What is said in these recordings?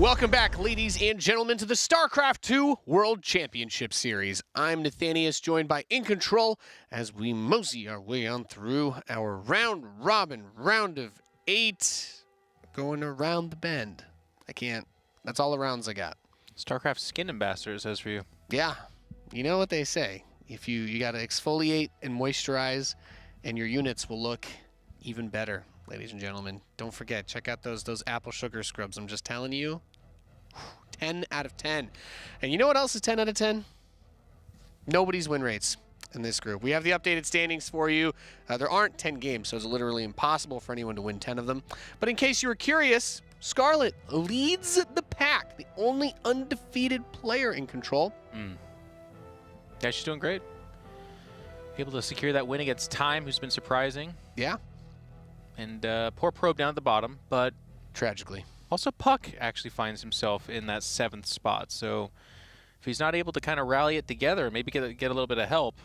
Welcome back, ladies and gentlemen, to the StarCraft 2 World Championship Series. I'm Nathanius, joined by In Control, as we mosey our way on through our round-robin round of 8, going around the bend. That's all the rounds I got. StarCraft skin ambassador says for you. Yeah, you know what they say. If you got to exfoliate and moisturize, and your units will look even better. Ladies and gentlemen, don't forget, check out those apple sugar scrubs. I'm just telling you, 10 out of 10. And you know what else is 10 out of 10? Nobody's win rates in this group. We have the updated standings for you. There aren't 10 games, so it's literally impossible for anyone to win 10 of them. But in case you were curious, Scarlett leads the pack, the only undefeated player in Control. Yeah, she's doing great. Able to secure that win against Time, who's been surprising. Yeah. And poor Probe down at the bottom, but tragically. Also, Puck actually finds himself in that 7th spot. So if he's not able to kind of rally it together, maybe get a little bit of help,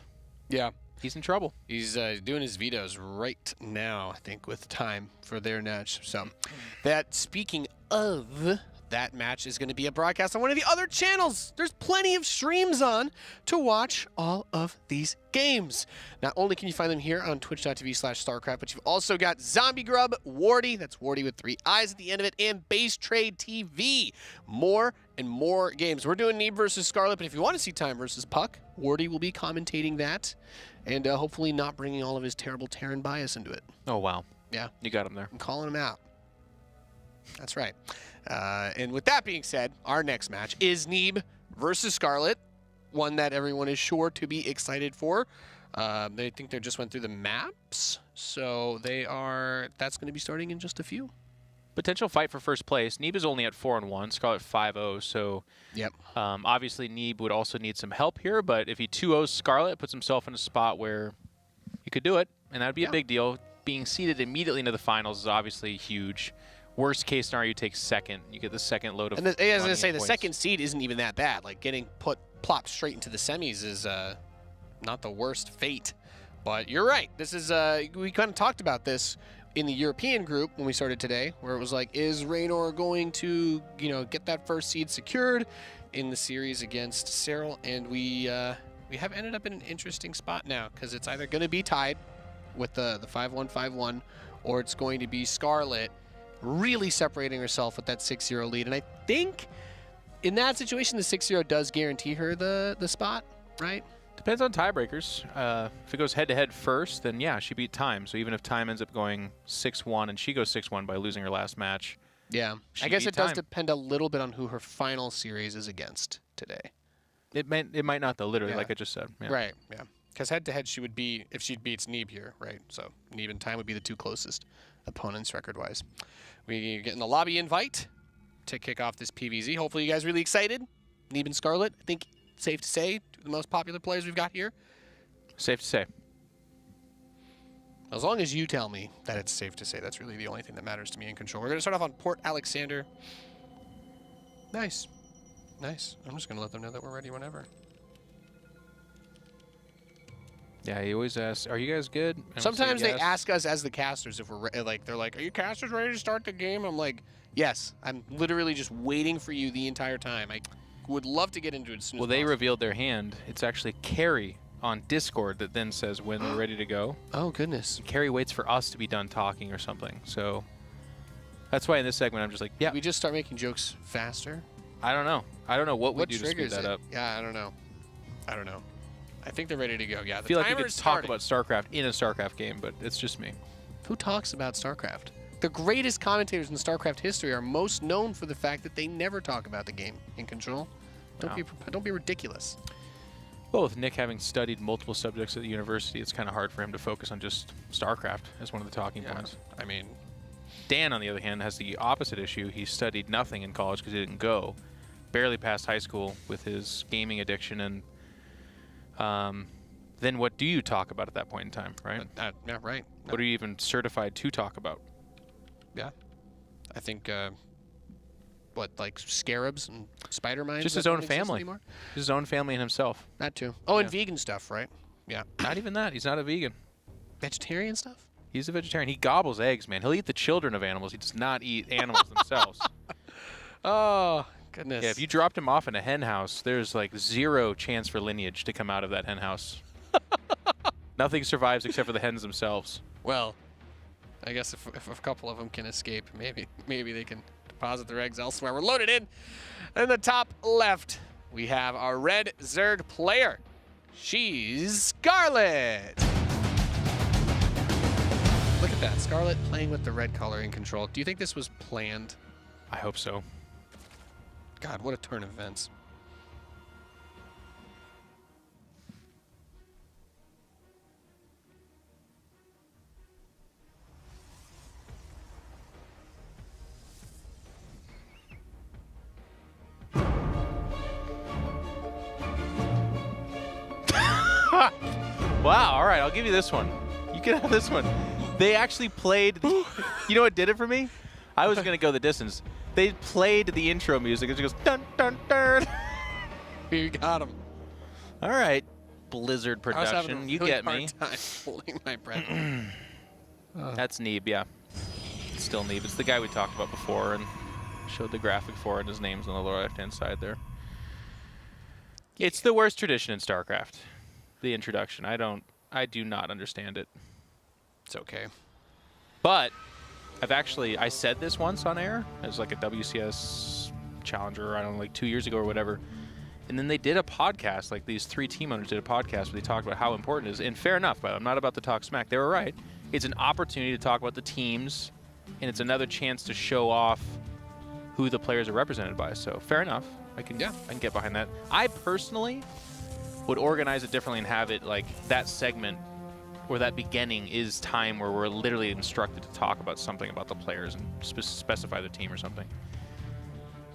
yeah, he's in trouble. He's doing his vetoes right now, I think, with Time for their match. So that, speaking of, that match is going to be a broadcast on one of the other channels. There's plenty of streams on to watch all of these games. Not only can you find them here on twitch.tv/StarCraft, but you've also got Zombie Grub, Wardy, that's Wardy with 3 eyes at the end of it, and Base Trade TV. More and more games. We're doing Neeb versus Scarlett, but if you want to see Time versus Puck, Wardy will be commentating that, and hopefully not bringing all of his terrible Terran bias into it. Oh, wow. Yeah. You got him there. I'm calling him out. That's right. And with that being said, our next match is Neeb versus Scarlett, one that everyone is sure to be excited for. They think they just went through the maps, so that's going to be starting in just a few. Potential fight for first place. Neeb is only at 4-1, Scarlett 5-0, so yep. Obviously Neeb would also need some help here, but if he 2-0s Scarlett, it puts himself in a spot where he could do it, and that would be a big deal. Being seeded immediately into the finals is obviously huge. Worst case scenario, you take second. You get the second load of. And I was going to say, the second seed isn't even that bad. Like, getting plopped straight into the semis is not the worst fate. But you're right. This is we kind of talked about this in the European group when we started today, where it was like, is Raynor going to get that first seed secured in the series against Cyril? And we have ended up in an interesting spot now, because it's either going to be tied with the 5-1, 5-1, or it's going to be Scarlett really separating herself with that 6-0 lead. And I think in that situation, the 6-0 does guarantee her the spot, right? Depends on tiebreakers. If it goes head-to-head first, then yeah, she beat Time. So even if Time ends up going 6-1 and she goes 6-1 by losing her last match, yeah, I guess it does depend a little bit on who her final series is against today. It might not, though, literally, like I just said. Yeah. Right, yeah. Because head-to-head, she would be, if she beats Neeb here, right? So Neeb and Time would be the two closest opponents record-wise. We get in the lobby invite to kick off this PvZ. Hopefully you guys are really excited. Neeb and Scarlett, I think safe to say, two of the most popular players we've got here. Safe to say. As long as you tell me that it's safe to say, that's really the only thing that matters to me in Control. We're going to start off on Port Alexander. Nice. Nice. I'm just going to let them know that we're ready whenever. Yeah, he always asks, are you guys good? And sometimes they ask us as the casters if we're like, they're like, are you casters ready to start the game? I'm like, yes. I'm literally just waiting for you the entire time. I would love to get into it as soon as possible. Well, they revealed their hand. It's actually Carrie on Discord that then says when they're ready to go. Oh, goodness. And Carrie waits for us to be done talking or something. So that's why in this segment I'm just like, yeah. Did we just start making jokes faster? I don't know. I don't know what we do to speed that up. Yeah, I don't know. I don't know. I think they're ready to go. Yeah, I feel like we could talk about StarCraft in a StarCraft game, but it's just me. Who talks about StarCraft? The greatest commentators in StarCraft history are most known for the fact that they never talk about the game in Control. Don't be ridiculous. Well, with Nick having studied multiple subjects at the university, it's kind of hard for him to focus on just StarCraft as one of the talking points. I mean, Dan, on the other hand, has the opposite issue. He studied nothing in college because he didn't go. Barely passed high school with his gaming addiction, and then what do you talk about at that point in time, right? Yeah, right. No. What are you even certified to talk about? Yeah. I think, like scarabs and spider mines? Just his own family. His own family and himself. That too. Oh, and vegan stuff, right? Yeah. Not even that. He's not a vegan. Vegetarian stuff? He's a vegetarian. He gobbles eggs, man. He'll eat the children of animals. He does not eat animals themselves. Oh, goodness. Yeah, if you dropped him off in a hen house, there's like 0 chance for lineage to come out of that hen house. Nothing survives except for the hens themselves. Well, I guess if a couple of them can escape, maybe they can deposit their eggs elsewhere. We're loaded in. In the top left, we have our red Zerg player. She's Scarlett. Look at that, Scarlett playing with the red color in control. Do you think this was planned? I hope so. God, what a turn of events. Wow, all right, I'll give you this one. You can have this one. They actually played, you know what did it for me? I was going to go the distance. They played the intro music. It just goes, dun, dun, dun. You got him. All right, Blizzard production, you get me. Time holding my breath. That's Neeb, yeah. It's still Neeb. It's the guy we talked about before and showed the graphic for, and his name's on the lower left-hand side there. It's the worst tradition in StarCraft. The introduction. I do not understand it. It's okay. But I said this once on air as like a WCS challenger, I don't know, like 2 years ago or whatever. And then they did a podcast, like these 3 team owners did a podcast where they talked about how important it is. And fair enough, but I'm not about to talk smack. They were right. It's an opportunity to talk about the teams, and it's another chance to show off who the players are represented by. So fair enough. I can get behind that. I personally would organize it differently and have it like that segment or that beginning is time where we're literally instructed to talk about something about the players and specify the team or something.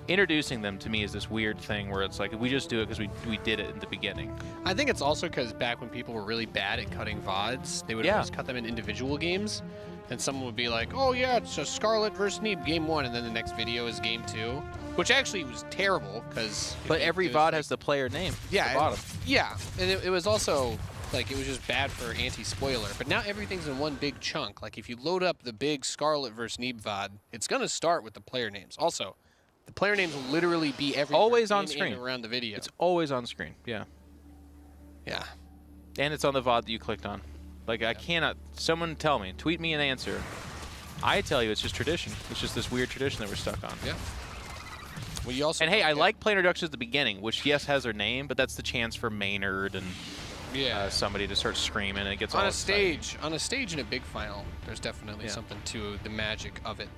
Introducing them to me is this weird thing where it's like we just do it because we did it in the beginning. I think it's also because back when people were really bad at cutting VODs, they would always cut them in individual games. And someone would be like, oh yeah, it's a Scarlett versus Neeb game 1, and then the next video is game 2. Which actually was terrible because... But every VOD has the player name yeah, at the bottom. Yeah, and it was also, like, it was just bad for anti-spoiler. But now everything's in one big chunk. Like, if you load up the big Scarlett versus Neeb VOD, it's going to start with the player names. Also, the player names will literally be everywhere. Always on screen. Around the video. It's always on screen, yeah. Yeah. And it's on the VOD that you clicked on. Like, I cannot... Someone tell me. Tweet me an answer. I tell you, it's just tradition. It's just this weird tradition that we're stuck on. Yeah. Well, you also and hey, I like player introductions at the beginning, which yes has their name, but that's the chance for Maynard and somebody to start screaming, and it gets on all a stage. On a stage in a big final, there's definitely something to the magic of it.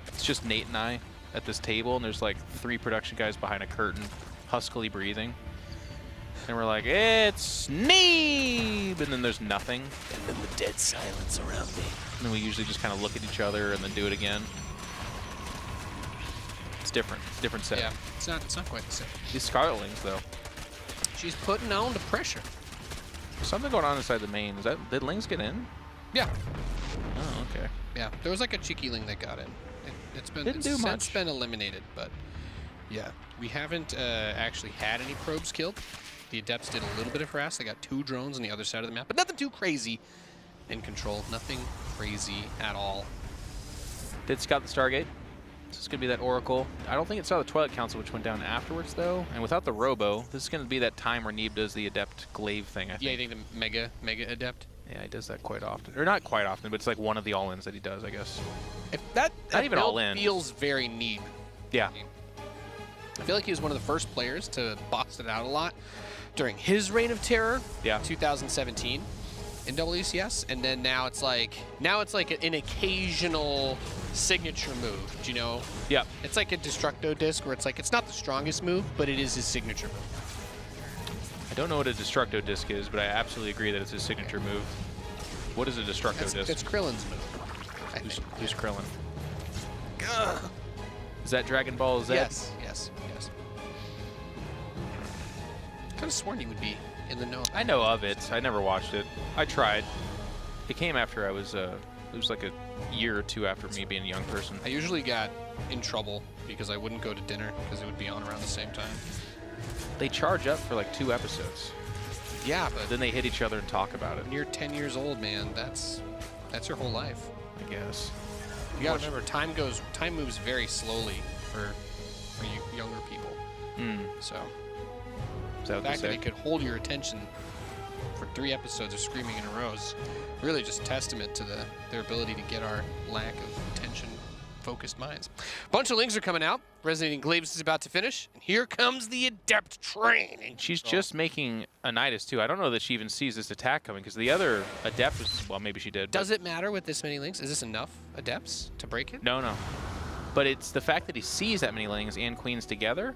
It's just Nate and I at this table, and there's like 3 production guys behind a curtain, huskily breathing, and we're like, it's Neeb, and then there's nothing, and then the dead silence around me, and then we usually just kind of look at each other and then do it again. It's different. It's different set. Yeah, it's not quite the same. These Scarletlings, though. She's putting on the pressure. There's something going on inside the main. Did Lings get in? Yeah. Oh, okay. Yeah, there was like a cheeky Ling that got in. It's been eliminated, but yeah, we haven't actually had any probes killed. The Adepts did a little bit of harass. They got 2 drones on the other side of the map, but nothing too crazy in control. Nothing crazy at all. Did scout the Stargate. This is going to be that Oracle. I don't think it saw the Twilight Council, which went down afterwards, though. And without the Robo, this is going to be that time where Neeb does the Adept Glaive thing, I think. Yeah, you think the Mega Adept? Yeah, he does that quite often. Or not quite often, but it's like one of the all-ins that he does, I guess. If that not even all-in. Feels very Neeb. Yeah. I feel like he was one of the first players to box it out a lot during his reign of terror, 2017. In WCS, and then now it's like an occasional signature move, you know? Yeah. It's like a Destructo Disc where it's like it's not the strongest move, but it is his signature move. I don't know what a Destructo Disc is, but I absolutely agree that it's his signature move. What is a Destructo Disc? It's Krillin's move. Who's Krillin? Is that Dragon Ball Z? Yes. Kind of sworn he would be in the know. I know of it. I never watched it. I tried. It came after I was, it was like a year or 2 after me being a young person. I usually got in trouble because I wouldn't go to dinner because it would be on around the same time. They charge up for like 2 episodes. Yeah, but then they hit each other and talk about it. When you're 10 years old, man, that's your whole life. I guess. You gotta remember, time moves very slowly for for you younger people. So Is that the what they fact that say? it could hold your attention for 3 episodes of screaming in a row is really just testament to their ability to get our lack of attention-focused minds. Bunch of links are coming out. Resonating Glaives is about to finish, and here comes the Adept train. She's just making a Nidus, too. I don't know that she even sees this attack coming, because the other Adept was, well, maybe she did. Does it matter with this many links? Is this enough Adepts to break it? No, no. But it's the fact that he sees that many lings and queens together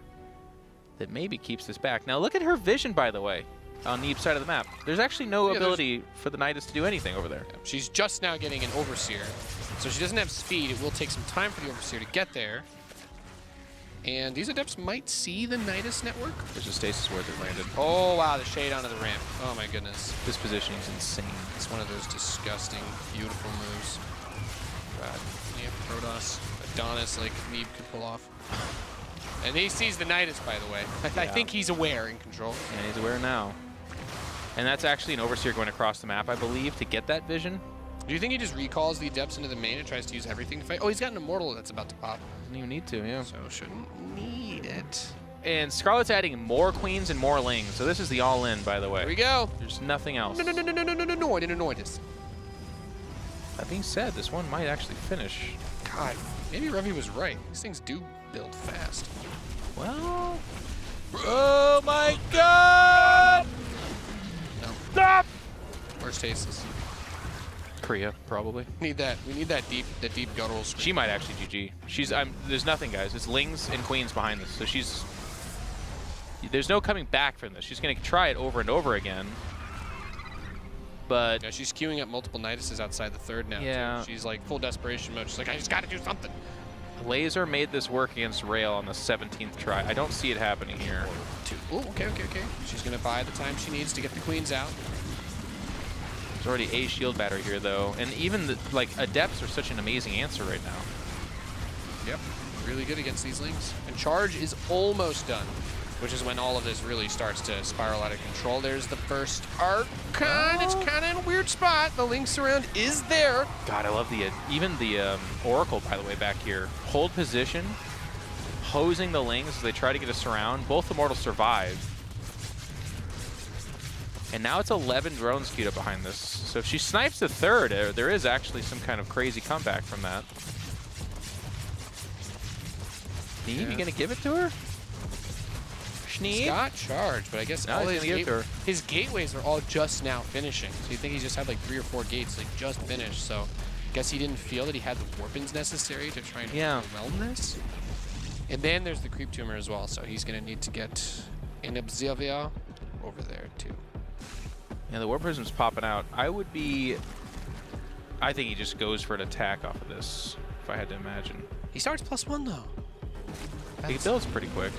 that maybe keeps this back. Now, look at her vision, by the way, on Neeb's side of the map. There's actually no ability for the Nidus to do anything over there. Yeah, she's just now getting an Overseer, so she doesn't have speed. It will take some time for the Overseer to get there. And these Adepts might see the Nidus network. There's a stasis ward that landed. Oh, wow, the shade onto the ramp. Oh, my goodness. This positioning is insane. It's one of those disgusting, beautiful moves. God, yeah, Protoss, Adonis, like Neeb could pull off. And he sees the Nidus, by the way. I think he's aware in control. And he's aware now. And that's actually an Overseer going across the map, I believe, to get that vision. Do you think he just recalls the Adepts into the main and tries to use everything to fight? Oh, he's got an Immortal that's about to pop. Doesn't even need to, yeah. So shouldn't need it. And Scarlett's adding more queens and more lings. So this is the all-in, by the way. Here we go. There's nothing else. No, I didn't annoy this. That being said, this one might actually finish. God, maybe Revy was right. These things do build fast. Well... Oh my god! No. Stop! Where's Stasis? Korea, probably. We need that deep guttural scream. She might actually GG. She's there's nothing, guys. It's lings and queens behind this. So there's no coming back from this. She's gonna try it over and over again. But yeah, she's queuing up multiple Niduses outside the third now. Yeah. Too. She's like full desperation mode. She's like, I just gotta do something. Laser made this work against Rail on the 17th try. I don't see it happening here. Oh, okay. She's gonna buy the time she needs to get the queens out. There's already a shield battery here, though. And even, Adepts are such an amazing answer right now. Yep, really good against these lings. And charge is almost done, which is when all of this really starts to spiral out of control. There's the first Archon. Oh. It's kind of in a weird spot. The link surround is there. God, I love even the Oracle, by the way, back here. Hold position, hosing the lings as they try to get a surround. Both Immortals survive. And now it's 11 drones queued up behind this. So if she snipes the third, there is actually some kind of crazy comeback from that. Neeb, you gonna give it to her? He's got charge, but I guess all his gateways are all just now finishing. So you think he just had like 3 or 4 gates like just finished. So I guess he didn't feel that he had the weapons necessary to try and overwhelm this. And then there's the creep tumor as well. So he's gonna need to get an Observer over there too. Yeah, the War Prism's popping out. I think he just goes for an attack off of this, if I had to imagine. He starts +1 though. He builds pretty quick.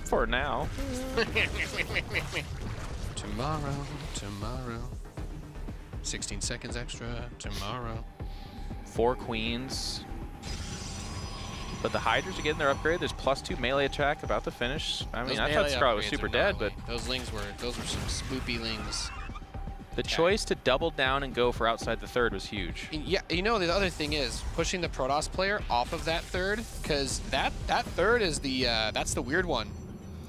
For now. Tomorrow. 16 seconds extra, tomorrow. 4 queens. But the Hydras are getting their upgrade. There's +2 melee attack about to finish. I mean, I thought Scarlett was super dead, but those were some spoopy lings. The choice to double down and go for outside the third was huge. Yeah, you know, the other thing is pushing the Protoss player off of that third, because that third is that's the weird one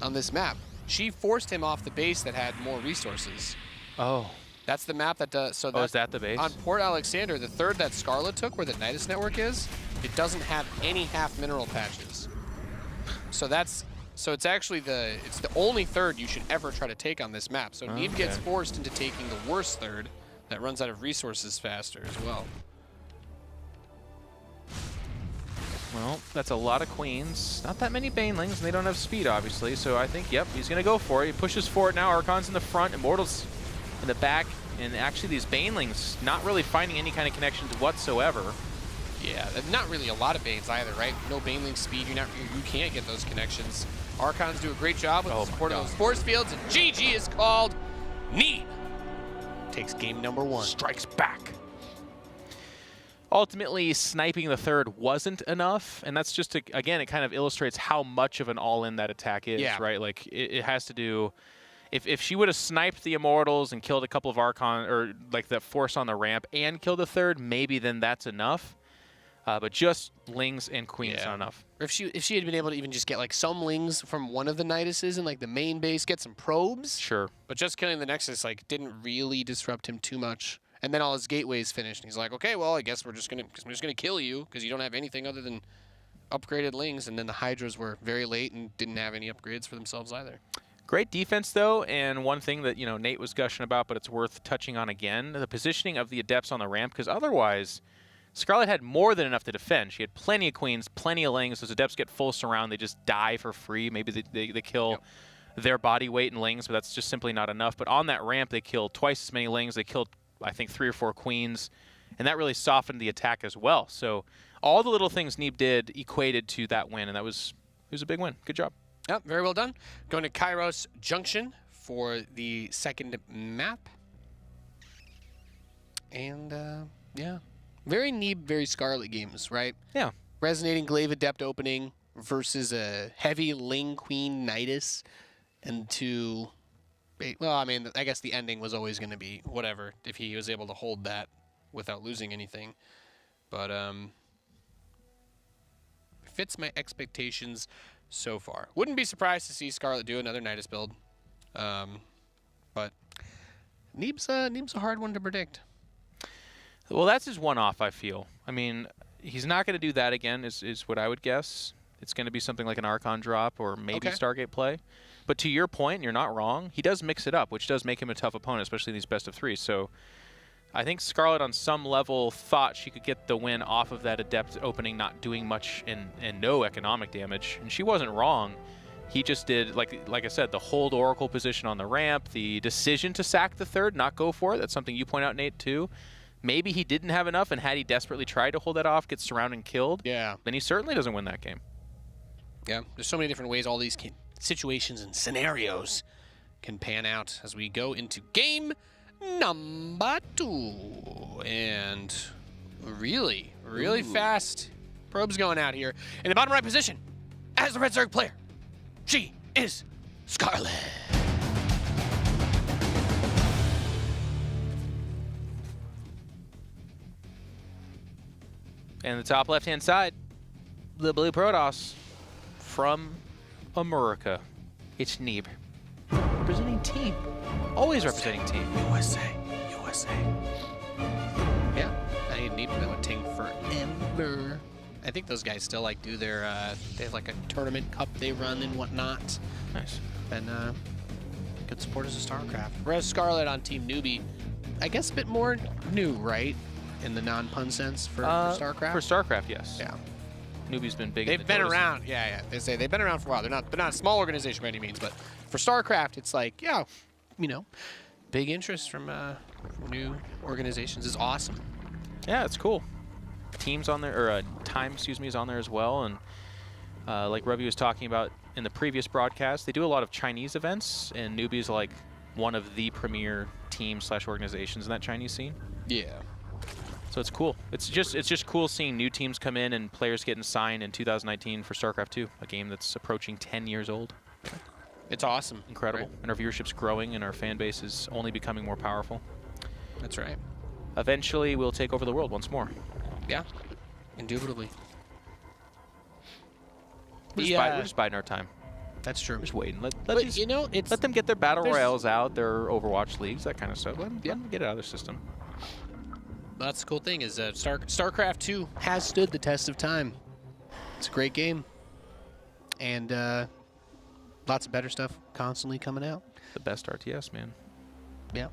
on this map. She forced him off the base that had more resources. Oh. That's the map that does. So is that the base? On Port Alexander, the third that Scarlett took, where the Nidus network is, it doesn't have any half mineral patches. So it's actually the only third you should ever try to take on this map. So Neeb gets forced into taking the worst third that runs out of resources faster as well. Well, that's a lot of queens. Not that many banelings, and they don't have speed, obviously. So I think, yep, he's going to go for it. He pushes forward now. Archon's in the front, Immortals in the back. And actually, these banelings not really finding any kind of connections whatsoever. Yeah, not really a lot of Banes either, right? No Baneling speed, you can't get those connections. Archons do a great job with the support of those force fields, and GG is called. Neeb takes game number 1. Strikes back. Ultimately, sniping the third wasn't enough, and that's just, again, it kind of illustrates how much of an all-in that attack is, right? Like, it has to do... If she would have sniped the Immortals and killed a couple of Archon, or like the force on the ramp, and killed the third, maybe then that's enough. But just lings and queens not enough. Or if she had been able to even just get like some lings from one of the Niduses in like the main base, get some probes. Sure. But just killing the Nexus like didn't really disrupt him too much. And then all his gateways finished, and he's like, okay, well, I guess I'm just gonna kill you because you don't have anything other than upgraded lings. And then the Hydras were very late and didn't have any upgrades for themselves either. Great defense, though, and one thing that, Nate was gushing about, but it's worth touching on again, the positioning of the Adepts on the ramp, because otherwise, Scarlett had more than enough to defend. She had plenty of queens, plenty of lings. Those Adepts get full surround. They just die for free. Maybe they kill their body weight in lings, but that's just simply not enough. But on that ramp, they killed twice as many lings. They killed, I think, 3 or 4 queens, and that really softened the attack as well. So all the little things Neeb did equated to that win, and it was a big win. Good job. Yep, very well done. Going to Kairos Junction for the second map. And, yeah. Very Neeb, very Scarlet games, right? Yeah. Resonating Glaive Adept opening versus a heavy Ling Queen Nidus. And well, I mean, I guess the ending was always going to be whatever if he was able to hold that without losing anything. But, fits my expectations so far. Wouldn't be surprised to see Scarlett do another Nidus build. But Neeb's a hard one to predict. Well, that's his one-off, I feel. I mean, he's not going to do that again, is what I would guess. It's going to be something like an Archon drop or maybe Stargate play. But to your point, you're not wrong. He does mix it up, which does make him a tough opponent, especially in these best of 3. So I think Scarlett, on some level, thought she could get the win off of that Adept opening, not doing much and no economic damage. And she wasn't wrong. He just did, like I said, the hold Oracle position on the ramp, the decision to sack the third, not go for it. That's something you point out, Nate, too. Maybe he didn't have enough, and had he desperately tried to hold that off, get surrounded and killed, then he certainly doesn't win that game. Yeah, there's so many different ways all these situations and scenarios can pan out as we go into game number 2. And really, really fast probes going out here. In the bottom right position, as the Red Zerg player, she is Scarlett. And the top left-hand side, the Blue Protoss from America. It's Neeb. Representing team. Always representing team. USA. Yeah, I need Neeb been with Ting forever. I think those guys still like do their, they have like a tournament cup they run and whatnot. Nice. And good supporters of StarCraft. Whereas Scarlett on Team Newbie, I guess a bit more new, right? In the non-pun sense for StarCraft? For StarCraft, yes. Yeah. Newbie's been big. They've been around. Yeah. They say they've been around for a while. They're not a small organization by any means, but for StarCraft, it's like, yeah, big interest from new organizations is awesome. Yeah, it's cool. Teams on there, or Time, is on there as well. And like Ravi was talking about in the previous broadcast, they do a lot of Chinese events, and Newbie's like one of the premier teams/organizations in that Chinese scene. Yeah. So it's cool. It's just cool seeing new teams come in and players getting signed in 2019 for StarCraft 2, a game that's approaching 10 years old. It's awesome. Incredible. Right. And our viewership's growing and our fan base is only becoming more powerful. That's right. Eventually, we'll take over the world once more. Yeah, indubitably. We're just biding our time. That's true. We're just waiting. Let them get their battle royales out, their Overwatch leagues, that kind of stuff. Let them get it out of their system. That's the cool thing is StarCraft 2 has stood the test of time. It's a great game. And lots of better stuff constantly coming out. The best RTS, man. Yeah.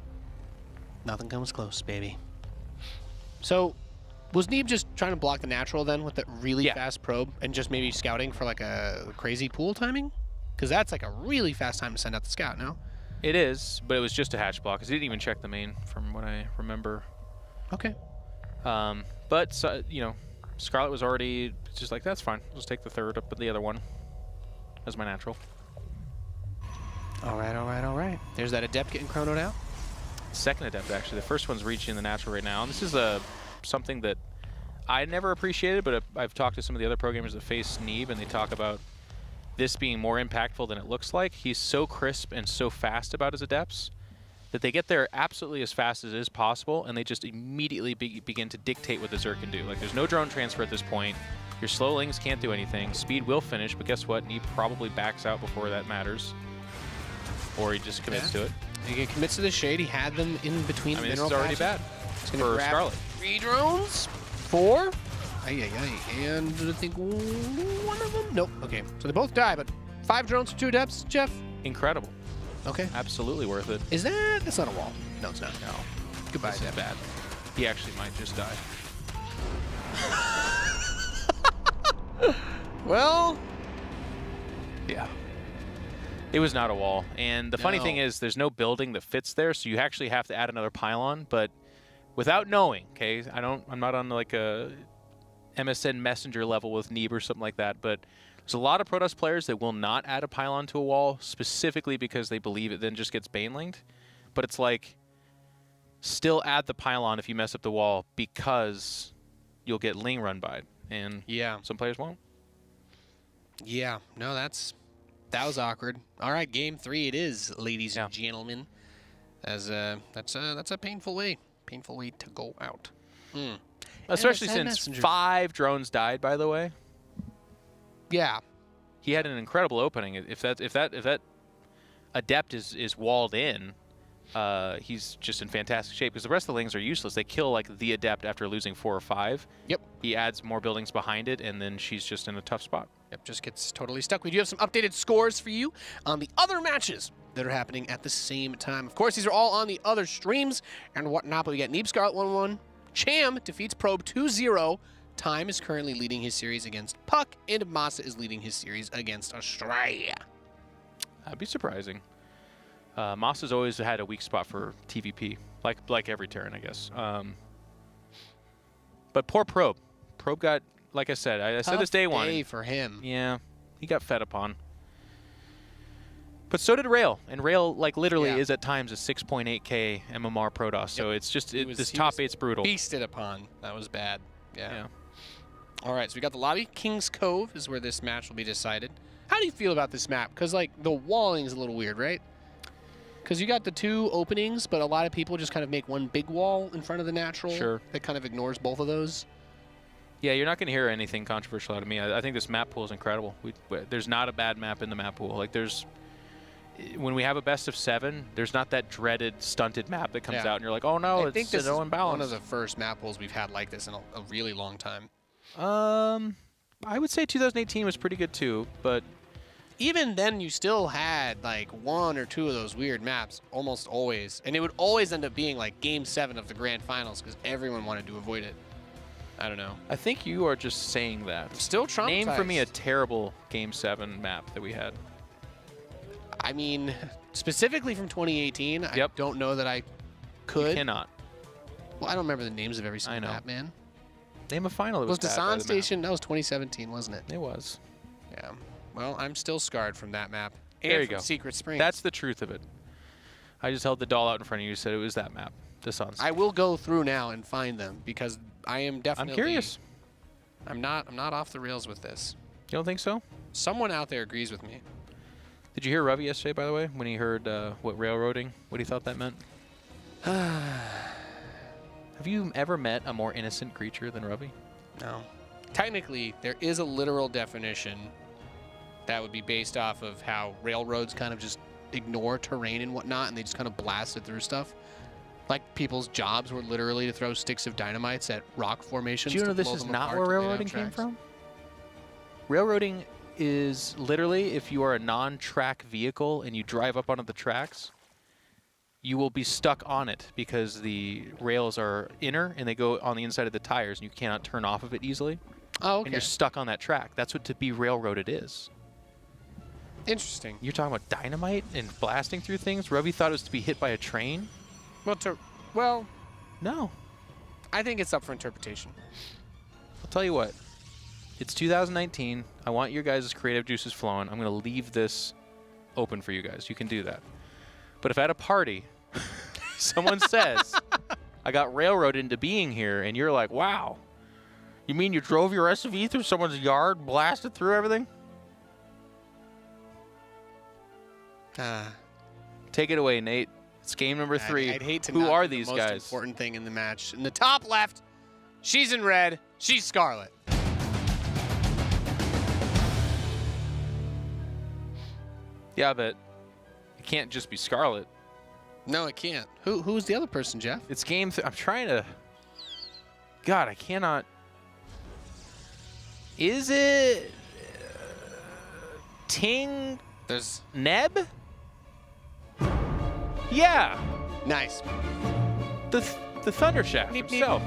Nothing comes close, baby. So, was Neeb just trying to block the natural then with that really fast probe and just maybe scouting for like a crazy pool timing? Because that's like a really fast time to send out the scout, no? It is, but it was just a hatch block because he didn't even check the main from what I remember. Okay. But, Scarlett was already just like, that's fine. I'll just take the third up with the other one as my natural. All right. There's that Adept getting chronoed out. Second Adept, actually. The first one's reaching the natural right now. And this is something that I never appreciated, but I've talked to some of the other programmers that face Neeb, and they talk about this being more impactful than it looks like. He's so crisp and so fast about his Adepts that they get there absolutely as fast as is possible, and they just immediately begin to dictate what the Zerg can do. Like, there's no drone transfer at this point. Your slowlings can't do anything. Speed will finish, but guess what? Neeb probably backs out before that matters. Or he just commits to it. He commits to the shade. He had them in between the mineral this is already bad for Scarlett. 3 drones. 4. And I think one of them. Nope. Okay. So they both die, but 5 drones for 2 depths, Jeff. Incredible. Okay. Absolutely worth it. Is that? That's not a wall. No, it's not. No. Goodbye, This is bad. He actually might just die. Well. Yeah. It was not a wall. And the funny thing is, there's no building that fits there, so you actually have to add another pylon. But without knowing, okay, I'm not on like a MSN Messenger level with Neeb or something like that, but there's a lot of Protoss players that will not add a pylon to a wall specifically because they believe it then just gets bane-linked. But it's like, still add the pylon if you mess up the wall because you'll get ling run by it. And yeah, some players won't. Yeah, no, that was awkward. All right, game 3 it is, ladies and gentlemen. As that's a painful way to go out. Especially since 5 drones died, by the way. Yeah, he had an incredible opening. If that adept is walled in, he's just in fantastic shape because the rest of the lings are useless. They kill like the adept after losing 4 or 5. Yep. He adds more buildings behind it, and then she's just in a tough spot. Yep, just gets totally stuck. We do have some updated scores for you on the other matches that are happening at the same time. Of course, these are all on the other streams and whatnot, but we got Neeb Scarlett 1-1. Cham defeats Probe 2-0. Time is currently leading his series against Puck, and Masa is leading his series against Australia. That'd be surprising. Masa's always had a weak spot for TVP, like every Terran, I guess. But poor Probe. Probe got, like I said, I said this day one. Day for him. Yeah, he got fed upon. But so did Rail, and Rail like literally is at times a 6.8k MMR Protoss. So it's just this top 8's brutal. Feasted upon. That was bad. Yeah. All right, so we got the lobby. King's Cove is where this match will be decided. How do you feel about this map? Because like the walling is a little weird, right? Because you got the 2 openings, but a lot of people just kind of make one big wall in front of the natural. Sure. That kind of ignores both of those. Yeah, you're not going to hear anything controversial out of me. I think this map pool is incredible. There's not a bad map in the map pool. Like when we have a best of 7, there's not that dreaded stunted map that comes out and you're like, oh no, I think this so is imbalanced. one of the first map pools we've had like this in a really long time. I would say 2018 was pretty good too, but even then you still had like 1 or 2 of those weird maps almost always, and it would always end up being like game 7 of the grand finals because everyone wanted to avoid it. I don't know. I think you are just saying that. I'm still traumatized. Name for me a terrible game 7 map that we had. I mean, specifically from 2018, I don't know that I could. You cannot. Well, I don't remember the names of every single map, man. Name a final that was bad Dasan Station? That was 2017, wasn't it? It was. Yeah. Well, I'm still scarred from that map. There you go. Secret Springs. That's the truth of it. I just held the doll out in front of you and said it was that map. Dasan Station. I will go through now and find them because I am definitely... I'm curious. I'm not off the rails with this. You don't think so? Someone out there agrees with me. Did you hear Ravi yesterday, by the way, when he heard what railroading, what he thought that meant? Have you ever met a more innocent creature than Ravi? No. Technically, there is a literal definition that would be based off of how railroads kind of just ignore terrain and whatnot, and they just kind of blast it through stuff. Like people's jobs were literally to throw sticks of dynamites at rock formations. Do you know this is not where railroading came from? Railroading is literally if you are a non-track vehicle and you drive up onto the tracks, you will be stuck on it because the rails are inner and they go on the inside of the tires and you cannot turn off of it easily. Oh, okay. And you're stuck on that track. That's what to be railroaded is. Interesting. You're talking about dynamite and blasting through things? Ravi thought it was to be hit by a train? Well, no. I think it's up for interpretation. I'll tell you what. It's 2019. I want your guys' creative juices flowing. I'm going to leave this open for you guys. You can do that. But if at a party, someone says, I got railroaded into being here, and you're like, wow, you mean you drove your SUV through someone's yard, blasted through everything? Take it away, Nate. It's game number 3. I'd hate to Who not are do these the most guys? important thing in the match. In the top left, she's in red. She's Scarlett. Yeah, but it can't just be Scarlett. No, it can't. Who's the other person, Jeff? It's game. I'm trying to. God, I cannot. Is it Ting? There's Neeb? Yeah, nice. the Thunder Shaft Neeb, Neeb. himself.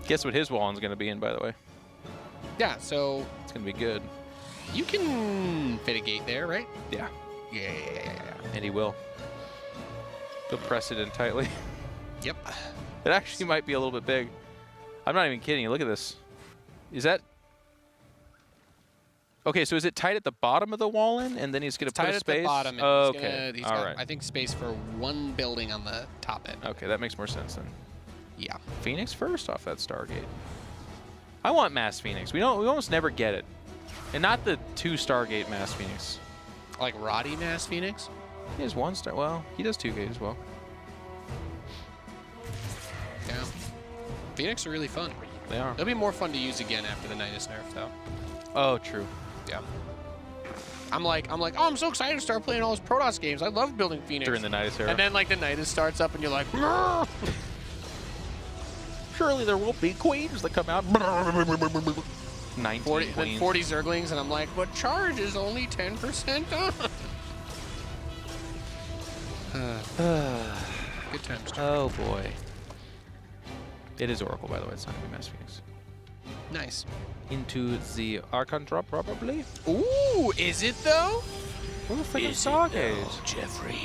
Guess what his Wallen's gonna be in, by the way. Yeah, so It's gonna be good. you can fit a gate there, right? Yeah, Yeah. and he will. He'll press it in tightly. Yep. It actually might be a little bit big. I'm not even kidding you. Look at this. Is that? Okay, so is it tight at the bottom of the Wallen, and then he's going to put Tight a at space? the bottom. And Oh, he's okay. he's All got, right. I think space for one building on the top end. Okay, that makes more sense then. Yeah. Phoenix first off that Stargate. I want Mass Phoenix. We almost never get it, and not the 2 Stargate Mass Phoenix. Like Roddy Mass Phoenix? He has 1 star. Well, he does 2 gate as well. Yeah. Phoenix are really fun. They are. They'll be more fun to use again after the Nidus nerf, though. Oh, true. Yeah. I'm like, oh, I'm so excited to start playing all those Protoss games. I love building Phoenix. During the Nidus era. And then, like, the Nidus starts up, and you're like, surely there will be queens that come out. 19 40, then queens. 40 Zerglings, and I'm like, but charge is only 10% off. Good times. Oh boy. It is Oracle, by the way. It's not going to be Mass Phoenix. Nice. Into the Archon drop, probably. Ooh, is it though? What the fucking Is it Stargate? though, Jeffrey?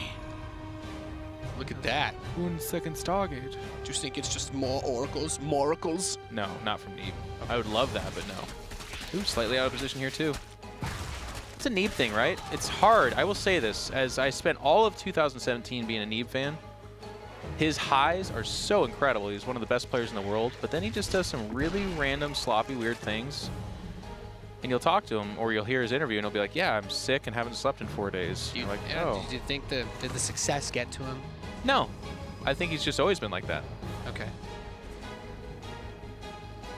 Look at that. 1 second Stargate. Do you think it's just more oracles? Moracles? No, not from Neeb. I would love that, but no. Ooh, slightly out of position here too. It's a Neeb thing, right? It's hard. I will say this, as I spent all of 2017 being a Neeb fan. His highs are so incredible. He's one of the best players in the world, but then he just does some really random, sloppy, weird things. And you'll talk to him, or you'll hear his interview, and he'll be like, yeah, I'm sick and haven't slept in 4 days. Do you, You're like, yeah, oh. do you think did the success get to him? No. I think he's just always been like that. Okay.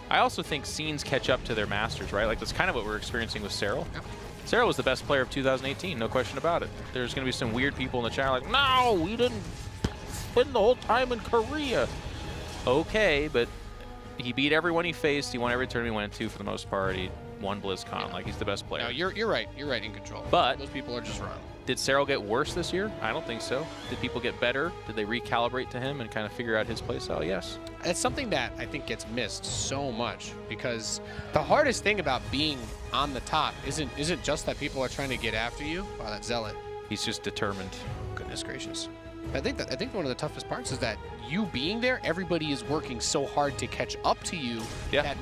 I also think scenes catch up to their masters, right? Like, that's kind of what we're experiencing with Cyril. Yep. Cyril was the best player of 2018, no question about it. There's going to be some weird people in the chat like, no, we didn't spend the whole time in Korea. Okay, but he beat everyone he faced. He won every tournament he went into for the most part. He won BlizzCon. Yeah. Like, he's the best player. No, you're right. You're right in control. But those people are just wrong. did Cyril get worse this year? I don't think so. Did people get better? Did they recalibrate to him and kind of figure out his play style? Yes. It's something that I think gets missed so much because the hardest thing about being on the top isn't just that people are trying to get after you. Wow, that zealot. He's just determined. Goodness gracious. I think one of the toughest parts is that you being there, everybody is working so hard to catch up to you. Yeah.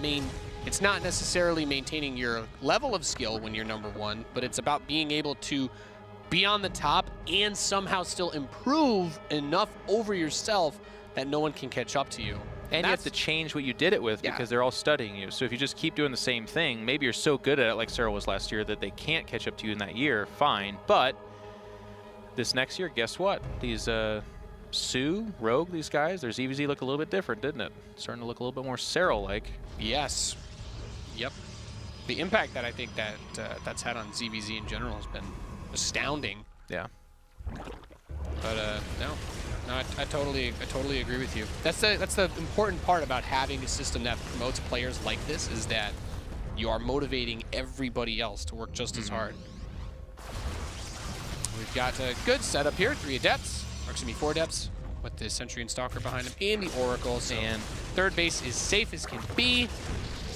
It's not necessarily maintaining your level of skill when you're number 1, but it's about being able to be on the top and somehow still improve enough over yourself that no one can catch up to you. And you have to change what you did it with Yeah. because they're all studying you. So if you just keep doing the same thing, maybe you're so good at it like Cyril was last year that they can't catch up to you in that year, fine. But this next year, guess what? These Sue, Rogue, these guys, their ZVZ look a little bit different, didn't it? Starting to look a little bit more Cyril-like. Yes. Yep. The impact that I think that that's had on ZVZ in general has been astounding. Yeah. But no, I totally agree with you. That's the important part about having a system that promotes players like this is that you are motivating everybody else to work just as hard. We've got a good setup here, 3 Adepts, or excuse me, 4 Adepts, with the Sentry and Stalker behind him, and the Oracle. So And third base is safe as can be.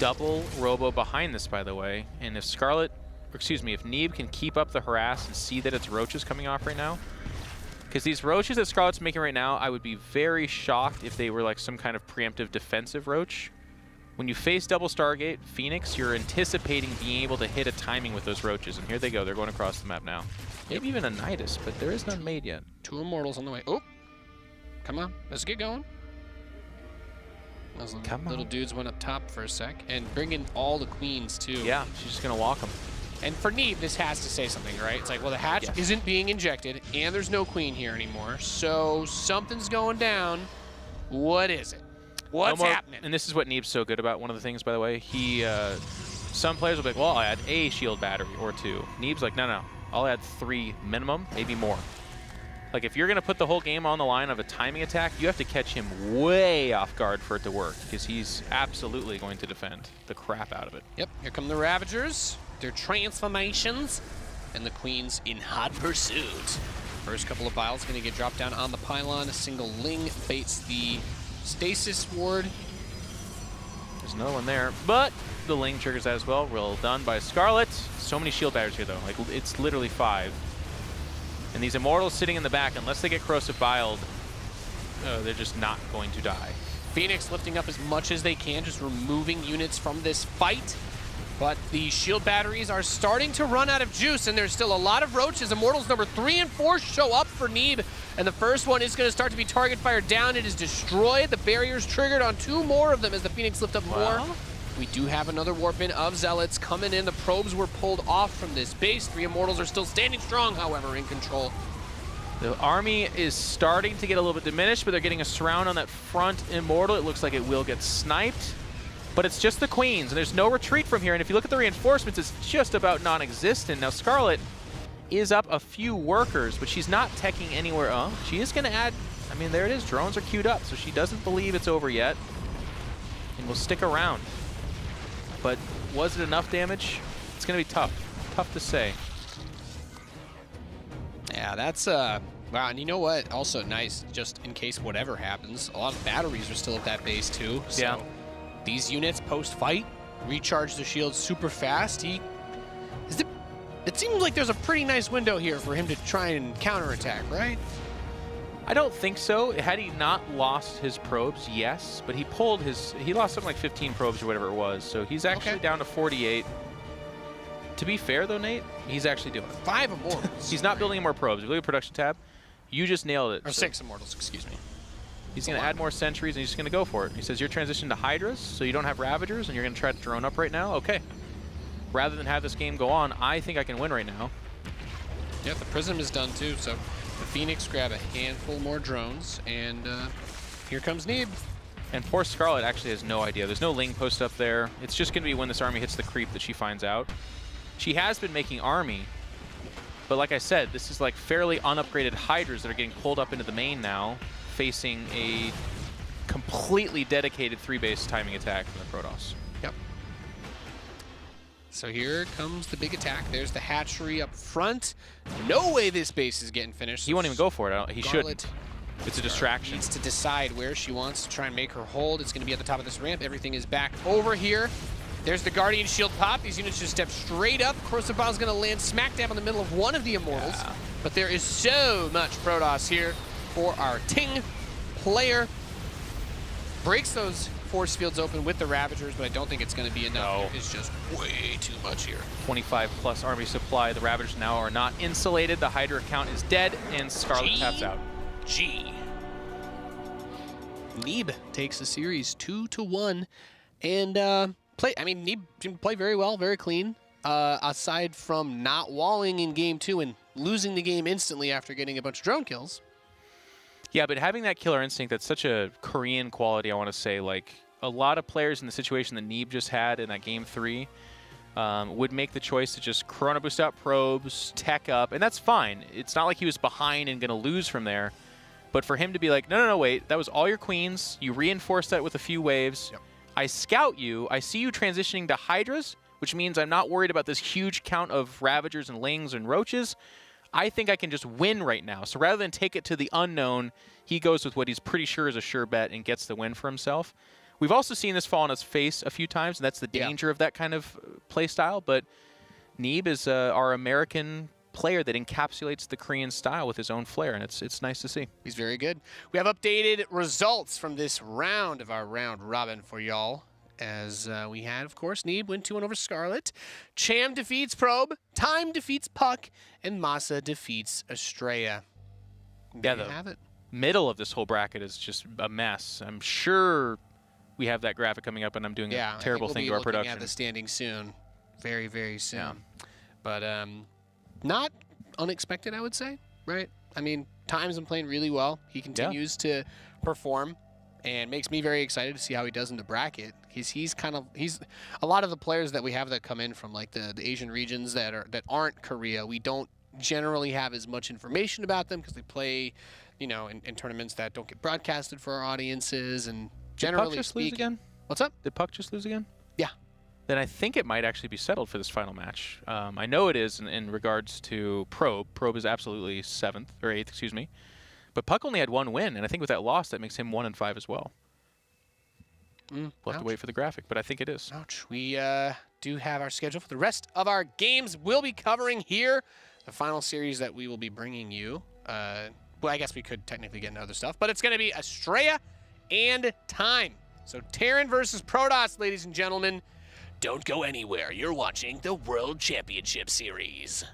double Robo behind this, by the way. And if Scarlett, or excuse me, if Neeb can keep up the harass and see that it's Roaches coming off right now, because these Roaches that Scarlett's making right now, I would be very shocked if they were like some kind of preemptive defensive Roach. When you face double Stargate, Phoenix, you're anticipating being able to hit a timing with those Roaches. And here they go. They're going across the map now. Maybe even a Nidus, but there is none made yet. 2 Immortals on the way. Oh, come on. Let's get going. Those little dudes went up top for a sec. And bring in all the queens, too. Yeah, she's just going to walk them. And for Neeb, this has to say something, right? It's like, well, the hatch isn't being injected, and there's no queen here anymore, so something's going down. What is it? What's happening? And this is what Neeb's so good about. One of the things, by the way, he some players will be like, well, I'll add a shield battery or 2. Neeb's like, no, I'll add 3 minimum, maybe more. Like, if you're going to put the whole game on the line of a timing attack, you have to catch him way off guard for it to work, because he's absolutely going to defend the crap out of it. Yep, here come the Ravagers, their transformations, and the Queens in hot pursuit. First couple of vials going to get dropped down on the pylon. A single Ling fates the Stasis Ward. There's another one there, but the Ling triggers that as well. Well done by Scarlett. So many shield batteries here, though. Like, it's literally 5. And these Immortals sitting in the back, unless they get corrosive biled, they're just not going to die. Phoenix lifting up as much as they can, just removing units from this fight. But the shield batteries are starting to run out of juice, and there's still a lot of roaches. Immortals number 3 and 4 show up for Neeb, and the first one is going to start to be target fired down. It is destroyed. The barrier's triggered on 2 more of them as the Phoenix lift up more. We do have another warp in of Zealots coming in. The probes were pulled off from this base. 3 Immortals are still standing strong, however, in control. The army is starting to get a little bit diminished, but they're getting a surround on that front Immortal. It looks like it will get sniped, but it's just the Queens, and there's no retreat from here. And if you look at the reinforcements, it's just about non-existent. Now, Scarlett is up a few workers, but she's not teching anywhere. Oh, she is going to add, I mean, there it is. Drones are queued up, so she doesn't believe it's over yet, and will stick around. But was it enough damage? It's going to be tough. Tough to say. Yeah, that's, wow, and you know what? Also nice, just in case whatever happens, a lot of batteries are still at that base too. So these units post-fight recharge the shields super fast. It seems like there's a pretty nice window here for him to try and counterattack, right? I don't think so. Had he not lost his probes, yes, but he lost something like 15 probes or whatever it was, so he's actually down to 48. To be fair, though, Nate, he's actually doing it. 5 Immortals. He's not building any more probes. If you look at production tab, you just nailed it. Or 6 Immortals, excuse me. He's going to add more sentries, and he's just going to go for it. He says, you're transitioning to Hydras, so you don't have Ravagers, and you're going to try to drone up right now? Okay. Rather than have this game go on, I think I can win right now. Yeah, the Prism is done, too, so the Phoenix grab a handful more drones, and here comes Neeb. And poor Scarlett actually has no idea. There's no Ling post up there. It's just going to be when this army hits the creep that she finds out. She has been making army, but like I said, this is like fairly unupgraded Hydras that are getting pulled up into the main now, facing a completely dedicated 3-base timing attack from the Protoss. Yep. So here comes the big attack. There's the hatchery up front. No way this base is getting finished. He won't even go for it. He shouldn't. It's a distraction. Needs to decide where she wants to try and make her hold. It's going to be at the top of this ramp. Everything is back over here. There's the Guardian Shield pop. These units just step straight up. Corrosive Bile is going to land smack dab in the middle of one of the Immortals. Yeah. But there is so much Protoss here for our Ting player. Breaks those force fields open with the Ravagers, but I don't think it's going to be enough. No. It's just way too much here. 25+ army supply. The Ravagers now are not insulated. The Hydra count is dead, and Scarlett taps out. Neeb takes the series 2-1, and Neeb didn't play very well, very clean. Aside from not walling in game 2 and losing the game instantly after getting a bunch of drone kills. Yeah, but having that killer instinct, that's such a Korean quality, I want to say. Like, a lot of players in the situation that Neeb just had in that game 3 would make the choice to just Chrono Boost out probes, tech up, and that's fine. It's not like he was behind and going to lose from there. But for him to be like, no, wait, that was all your queens. You reinforced that with a few waves. Yep. I scout you. I see you transitioning to Hydras, which means I'm not worried about this huge count of Ravagers and Lings and Roaches. I think I can just win right now. So rather than take it to the unknown, he goes with what he's pretty sure is a sure bet and gets the win for himself. We've also seen this fall on his face a few times, and that's the danger of that kind of play style. But Neeb is our American player that encapsulates the Korean style with his own flair, and it's nice to see. He's very good. We have updated results from this round of our round robin for y'all. As we had, of course, Neeb win 2-1 over Scarlett. Cham defeats Probe. Time defeats Puck. And Masa defeats Estrella. There you have it. Middle of this whole bracket is just a mess. I'm sure we have that graphic coming up, and I'm doing a terrible thing to our production. We'll be looking at the standing soon. Very, very soon. Yeah. But not unexpected, I would say, right? I mean, Time's been playing really well. He continues to perform and makes me very excited to see how he does in the bracket. He's a lot of the players that we have that come in from like the Asian regions that aren't Korea, we don't generally have as much information about them because they play, you know, in tournaments that don't get broadcasted for our audiences. And generally Did Puck just speaking, lose again? What's up? Did Puck just lose again? Yeah. Then I think it might actually be settled for this final match. I know it is in regards to Probe. Probe is absolutely 7th or 8th, excuse me. But Puck only had 1 win, and I think with that loss, that makes him 1-5 as well. We'll have to wait for the graphic, but I think it is. Ouch. We do have our schedule for the rest of our games. We'll be covering here the final series that we will be bringing you. Well, I guess we could technically get into other stuff, but it's going to be Estrella and Time. So Terran versus Protoss, ladies and gentlemen. Don't go anywhere. You're watching the World Championship Series.